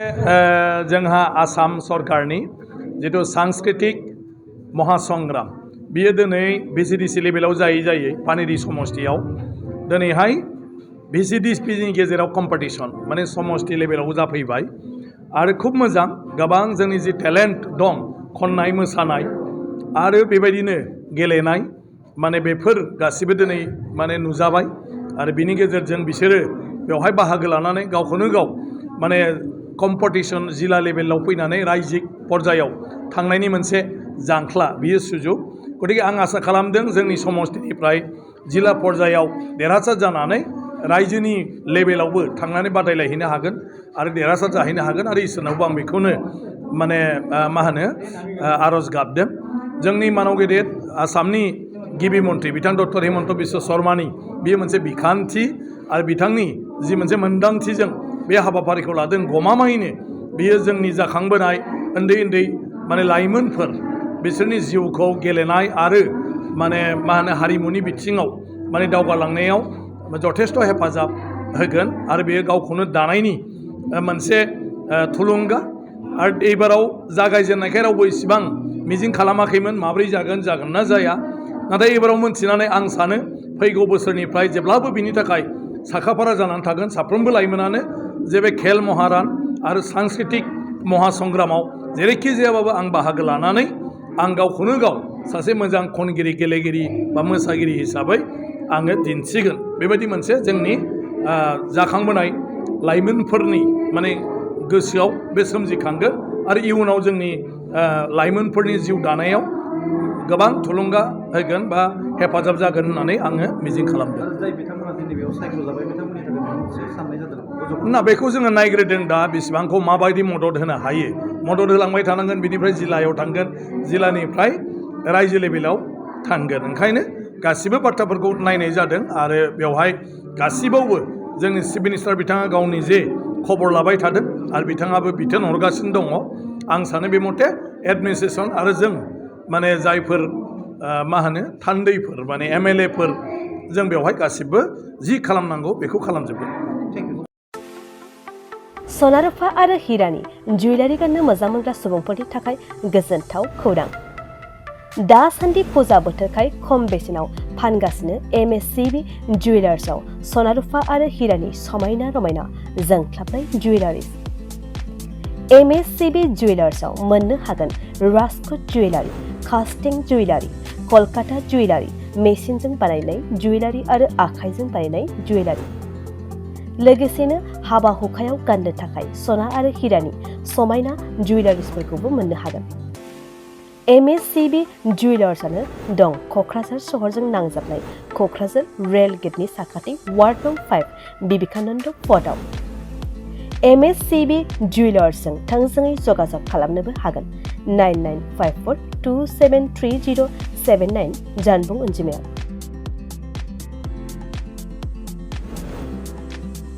जोंहा आसाम सरकारनि जिथु सांस्कृतिक महासंग्राम बियो दिनै भिसिडिसि लेभेलाव जायै पानेरि समष्टियाव दिनैहाय भिसिडिसिनि गेजेराव कम्पिटिशन माने समष्टि लेभेलाव जाफैबाय आरो खूब मोजां गोबां जोंनि जि टेलेन्ट दं खननाय मोसानाय आरो बेबायदिनो गेलेनाय माने बेफोर गासिबो दिनै माने नुजाबाय आरो बिनि गेजेरजों बिसोरो बेवहाय बाहागो लानानै गावखौनो गाव माने कम्पिटिशन जिल्ला लेभेलाव फैनानै रायजिक पर्यायाव थांनायनि मोनसे जांख्ला बियो सुजुग गतिके आं आसा खालामदों जोंनि समष्टिनिफ्राय जिल्ला पर्यायाव देरहासार जानानै रायजोनि लेभेलावबो थांनानै बादायलायहैनो हागोन आरो देरहासार जाहैनो हागोन आरो इसोरनावबो आं बेखौनो माने आरज गाबदों जोंनि मानव गेदेर आसामनि गिबि मन्थ्रि बिथां डक्टर हिमन्त बिश्व शर्मानि बेयो मोनसे बिखान्थि आरो बिथांनि जि मोनसे मोन्दांथिजों बे हाबाफारिखौ लादों गमामायैनो बियो जोंनि जाखांबोनाय उन्दै उन्दै माने लाइमोनफोर बिसोरनि जिउखौ गेलेनाय आरो माने हारिमुनि बिथिङाव माने दावगालांनायाव जथेस्थ' हेफाजाब होगोन आरो बेयो गावखौनो दानायनि मोनसे थुलुंगा आरो एबाराव जागायजेननायखाय रावबो इसिबां मिजिं खालामाखैमोन माब्रै जागोन ना जाया नाथाय एबाराव मोनथिनानै आं सानो फैगौ बोसोरनिफ्राय जेब्लाबो बिनि थाखाय साखाफारा जानानै थागोन साफ्रोमबो लाइमोनानो जे बे खेल महारान आरो सांस्कृतिक महासंग्रामाव जेरैखि जायाबाबो आं बाहागो लानानै आं गावखौनो गाव सासे मोजां खनगिरि गेलेगिरि बा मोसागिरि हिसाबै आङो दिन्थिगोन बेबायदि मोनसे जोंनि जाखांबोनाय लाइमोनफोरनि माने गोसोआव बे सोमजिखांगोन आरो इयुनाव जोंनि लाइमोनफोरनि जिउ दानायाव गोबां थुलुंगा होगोन बा हेफाजाब जागोन होननानै आङो मिजिं खालामदों ना बेखौ जोङो नायग्रोदों दा बेसेबांखौ माबायदि मदद होनो हायो मदद होलांबाय थानांगोन बिनिफ्राय जिल्लायाव थांगोन जिल्लानिफ्राय रायजो लेभेलाव थांगोन ओंखायनो गासिबो बाथ्राफोरखौ नायनाय जादों आरो बेवहाय गासिबावबो जोंनि चिफ मिनिस्टार बिथाङा गावनि जे खबर लाबाय थादों आरो बिथाङाबो बिथोन हरगासिनो दङ आं सानो बे मथे एडमिनिस्ट्रेसन आरो जों माने जायफोर थान्दैफोर माने MLAफोर जों बेवहाय गासिबो जि खालामनांगौ बेखौ खालामजोबगोन सना रुफा आरो हिरानि जुवेलारि गाननो मोजां मोनग्रा सुबुंफोरनि थाखाय गोजोनथाव खौरां दासान्दि फुजा बोथोरखाय खम बेसेनाव फानगासिनो MSCB जुवेलार्सआव सना रुफा आरो हिरानि समायना रमायना जोंख्लाबनाय जुवेलारिस MSCB जुवेलार्सआव मोननो हागोन राजकोट जुवेलारि कास्टिं जुवेलारि कलकाता जुवेलारि मेसिनजों बानायनाय जुवेलारि आरो आखाइजों बानायनाय जुवेलारि लोगोसेनो हाबा हुखायाव गाननो थाखाय सना आरो हिरानि समायना जुवेलारिसफोरखौबो मोननो हागोन MSCB जुवेलार्सआनो दं क'क्राझार सहरजों नांजाबनाय क'क्राझार रेल गेटनि साखाथि वार्ड नं 5 बिबेकानन्द पथआव MSCB जुवेलार्सजों थोंजोङै जगाजग खालामनोबो हागोन 9954273079 जानबुं अनजिमायाव